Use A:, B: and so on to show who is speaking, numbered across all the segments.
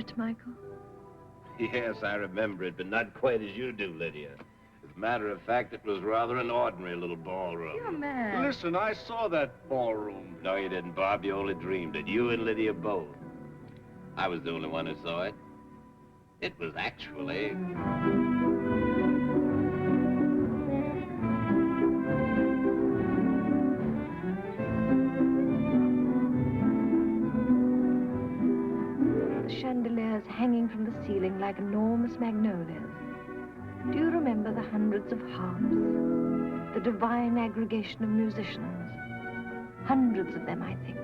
A: it, Michael?
B: Yes, I remember it, but not quite as you do, Lydia. As a matter of fact, it was rather an ordinary little ballroom.
A: You're mad.
C: Listen, I saw that ballroom.
B: No, you didn't, Bob. You only dreamed it. You and Lydia both. I was the only one who saw it. It was actually...
A: Chandeliers hanging from the ceiling like enormous magnolias. Do you remember the hundreds of harps? The divine aggregation of musicians? Hundreds of them, I think.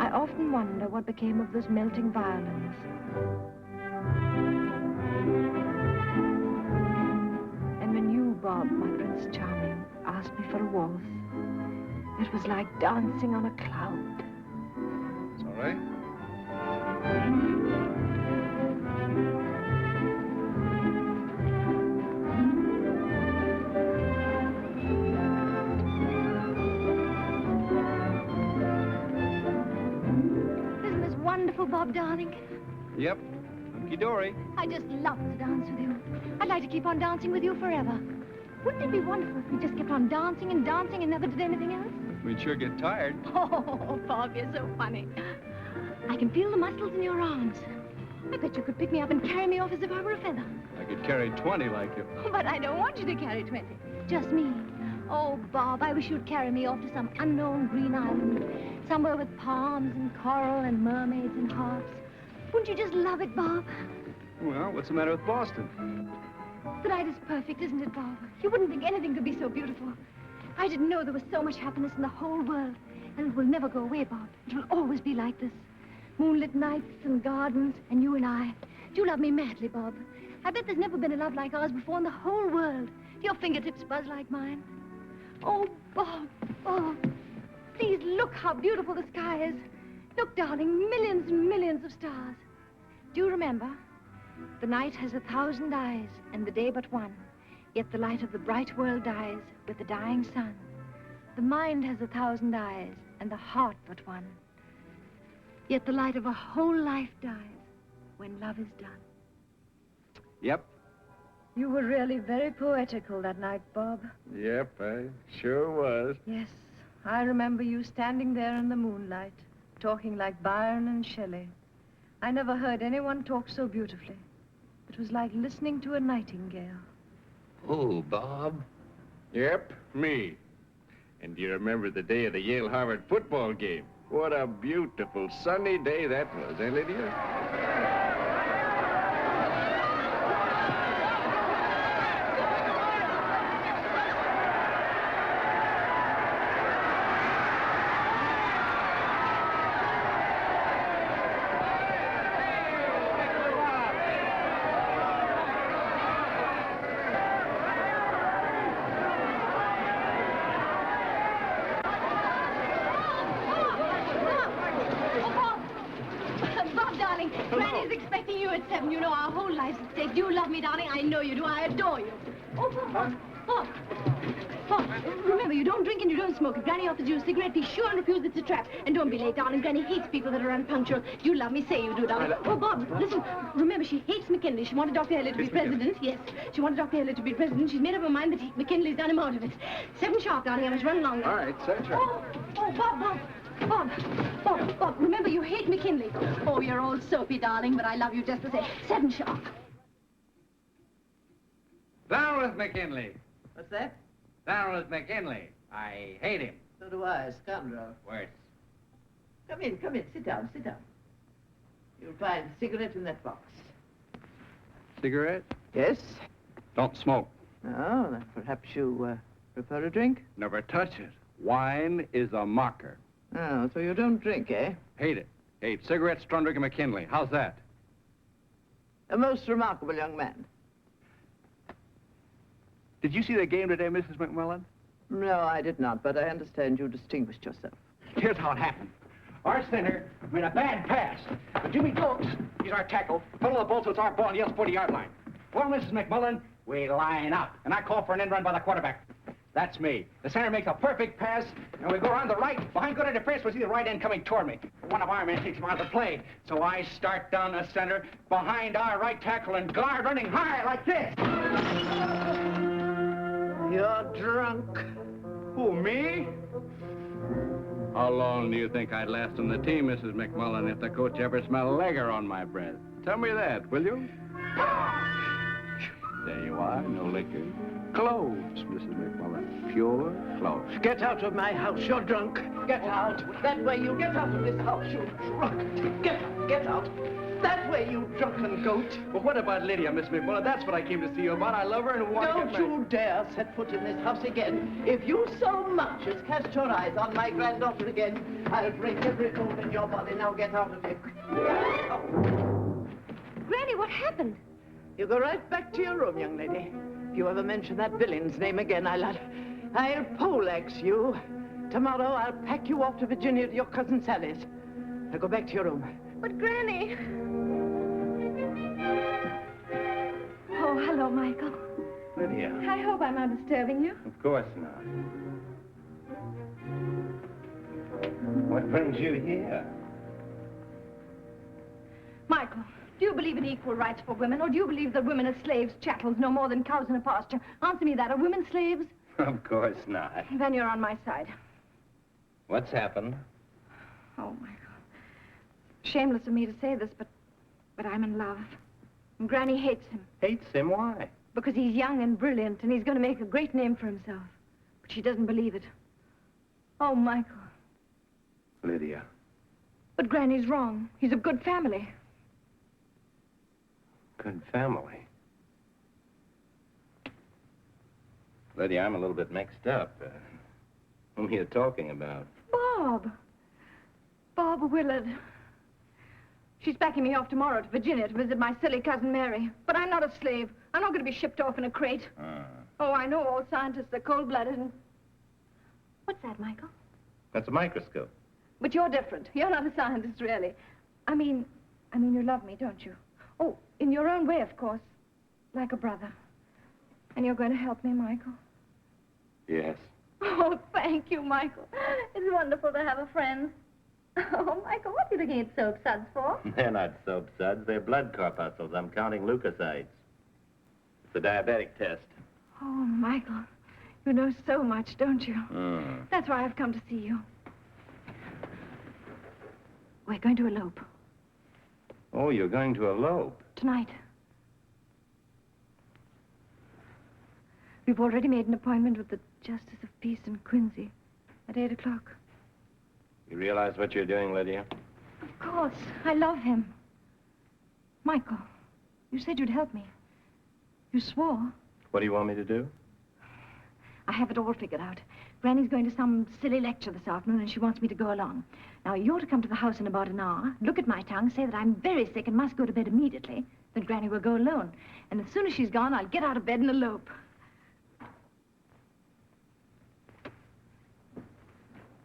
A: I often wonder what became of those melting violins. And when you, Bob, my Prince Charming, asked me for a waltz, it was like dancing on a cloud.
C: It's all right.
A: Isn't this wonderful, Bob, darling?
C: Yep. Hunky-dory.
A: I just love to dance with you. I'd like to keep on dancing with you forever. Wouldn't it be wonderful if we just kept on dancing and dancing and never did anything else?
C: We'd sure get tired.
A: Oh, Bob, you're so funny. I can feel the muscles in your arms. I bet you could pick me up and carry me off as if I were a feather.
C: I could carry 20 like you.
A: But I don't want you to carry 20. Just me. Oh, Bob, I wish you'd carry me off to some unknown green island. Somewhere with palms and coral and mermaids and harps. Wouldn't you just love it, Bob?
C: Well, what's the matter with Boston?
A: The night is perfect, isn't it, Bob? You wouldn't think anything could be so beautiful. I didn't know there was so much happiness in the whole world. And it will never go away, Bob. It will always be like this. Moonlit nights and gardens, and you and I. Do you love me madly, Bob? I bet there's never been a love like ours before in the whole world. Do your fingertips buzz like mine? Oh, Bob, Bob. Please look how beautiful the sky is. Look, darling, millions and millions of stars. Do you remember? The night has 1,000 eyes, and the day but one. Yet the light of the bright world dies with the dying sun. The mind has 1,000 eyes, and the heart but one. Yet the light of a whole life dies when love is done.
C: Yep.
A: You were really very poetical that night, Bob.
C: Yep, I sure was.
A: Yes, I remember you standing there in the moonlight, talking like Byron and Shelley. I never heard anyone talk so beautifully. It was like listening to a nightingale.
B: Oh, Bob.
C: Yep, me. And do you remember the day of the Yale-Harvard football game? What a beautiful sunny day that was, eh, Lydia?
A: You know our whole life's at stake. Do you love me, darling? I know you do. I adore you. Oh, Bob, Bob. Bob, remember, you don't drink and you don't smoke. If Granny offers you a cigarette, be sure and refuse. It's a trap. And don't be late, darling. Granny hates people that are unpunctual. Do you love me? Say you do, darling. Oh, Bob, listen. Remember, she hates McKinley. She wanted Dr. Helley to be president. Yes, she wanted Dr. Helley to be president. She's made up her mind that McKinley's done him out of it. 7 sharp, darling. I must run along now.
C: All right, 7 sharp.
A: Oh, Bob. Bob, remember, you hate McKinley. Oh, you're all soapy, darling, but I love you just the same. 7 sharp.
D: Down with McKinley.
E: What's that?
D: Down with McKinley. I hate him.
E: So do I, scoundrel.
D: Worse.
E: Come in. Sit down. You'll find a cigarette in that box.
C: Cigarette?
E: Yes?
C: Don't smoke.
E: Oh, then perhaps you prefer a drink?
C: Never touch it. Wine is a mocker.
E: Oh, so you don't drink, eh?
C: Hate it. Hate cigarettes, strong drinking McKinley. How's that?
E: A most remarkable young man.
C: Did you see the game today, Mrs. McMillan?
E: No, I did not, but I understand you distinguished yourself.
D: Here's how it happened. Our center made a bad pass. But Jimmy Coates, he's our tackle, fell on the ball so it's our ball on the 40-yard line. Well, Mrs. McMillan, we line up, and I call for an end run by the quarterback. That's me. The center makes a perfect pass, and we go around the right. Behind good defense, we see the right end coming toward me. One of our men takes him out of the play. So I start down the center, behind our right tackle, and guard running high like this.
E: You're drunk.
C: Who, me? How long do you think I'd last on the team, Mrs. McMullen, if the coach ever smelled lager on my breath? Tell me that, will you? There you are, no liquor. Clothes, Mrs. McMullen. Pure clothes.
E: Get out of my house. You're drunk. Get out. That way you get out of this house. You drunk. Get out. That way, you drunken goat.
C: Well, what about Lydia, Miss McMullen? That's what I came to see you about. I love her and want to
E: Don't
C: get married.
E: you dare set foot in this house again. If you so much as cast your eyes on my granddaughter again, I'll break every bone in your body. Now get out of here.
A: Granny, what happened?
E: You go right back to your room, young lady. If you ever mention that villain's name again, I'll poleaxe you. Tomorrow, I'll pack you off to Virginia to your cousin Sally's. Now go back to your room.
A: But, Granny... Oh, hello, Michael.
B: Lydia.
A: I hope I'm not disturbing you.
B: Of course not. What brings you here?
A: Michael, do you believe in equal rights for women, or do you believe that women are slaves, chattels, no more than cows in a pasture? Answer me that. Are women slaves?
B: Of course not.
A: Then you're on my side.
B: What's happened?
A: Oh, Michael. Shameless of me to say this, but I'm in love. And Granny hates him.
B: Hates him? Why?
A: Because he's young and brilliant, and he's going to make a great name for himself. But she doesn't believe it. Oh, Michael.
B: Lydia.
A: But Granny's wrong. He's of good family.
B: Good family. Lydia, I'm a little bit mixed up. Whom are you talking about?
A: Bob. Bob Willard. She's backing me off tomorrow to Virginia to visit my silly cousin Mary. But I'm not a slave. I'm not going to be shipped off in a crate. Oh, I know all scientists are cold-blooded and... What's that, Michael?
B: That's a microscope.
A: But you're different. You're not a scientist, really. I mean, you love me, don't you? Oh, in your own way, of course. Like a brother. And you're going to help me, Michael?
B: Yes.
A: Oh, thank you, Michael. It's wonderful to have a friend. Oh, Michael, what are you looking at soap suds for?
B: They're not soap suds. They're blood corpuscles. I'm counting leukocytes. It's a diabetic test.
A: Oh, Michael, you know so much, don't you?
B: Mm.
A: That's why I've come to see you. We're going to elope.
B: Oh, you're going to elope?
A: Tonight. We've already made an appointment with the Justice of Peace in Quincy at 8 o'clock.
B: You realize what you're doing, Lydia?
A: Of course. I love him. Michael, you said you'd help me. You swore.
B: What do you want me to do?
A: I have it all figured out. Granny's going to some silly lecture this afternoon, and she wants me to go along. Now, you're to come to the house in about an hour, look at my tongue, say that I'm very sick and must go to bed immediately. Then Granny will go alone. And as soon as she's gone, I'll get out of bed and elope.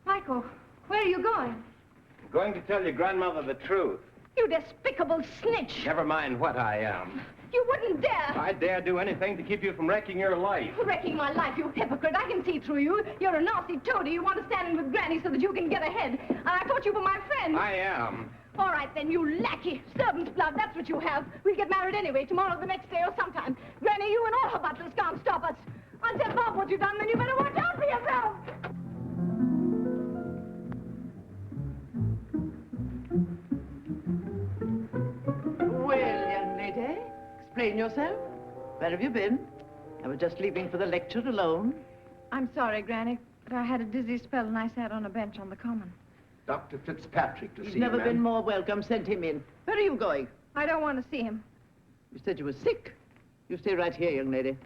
A: Michael, where are you going?
B: I'm going to tell your grandmother the truth.
A: You despicable snitch!
B: Never mind what I am.
A: You wouldn't dare!
B: I dare do anything to keep you from wrecking your life.
A: Wrecking my life, you hypocrite. I can see through you. You're a nasty toady. You want to stand in with Granny so that you can get ahead. And I thought you were my friend.
B: I am.
A: All right, then, you lackey. Servant's blood, that's what you have. We'll get married anyway, tomorrow, the next day, or sometime. Granny, you and all her butlers can't stop us. I'll tell Bob what you've done, then you better watch out for yourself.
E: Well, young lady, explain yourself. Where have you been? I was just leaving for the lecture alone.
A: I'm sorry, Granny, but I had a dizzy spell and I sat on a bench on the common.
D: Dr. Fitzpatrick to see
E: He's
D: you,
E: never
D: ma'am.
E: been more welcome. Send him in. Where are you going?
A: I don't want to see him.
E: You said you were sick. You stay right here, young lady.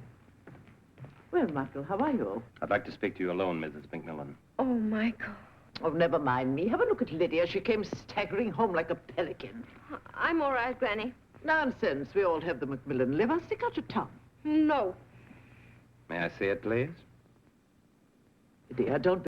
E: Well, Michael, how are you?
B: I'd like to speak to you alone, Mrs. McMillan.
A: Oh, Michael.
E: Oh, never mind me. Have a look at Lydia. She came staggering home like a pelican.
A: I'm all right, Granny.
E: Nonsense. We all have the Macmillan liver. Stick out your tongue.
A: No.
B: May I see it, please?
E: Lydia, don't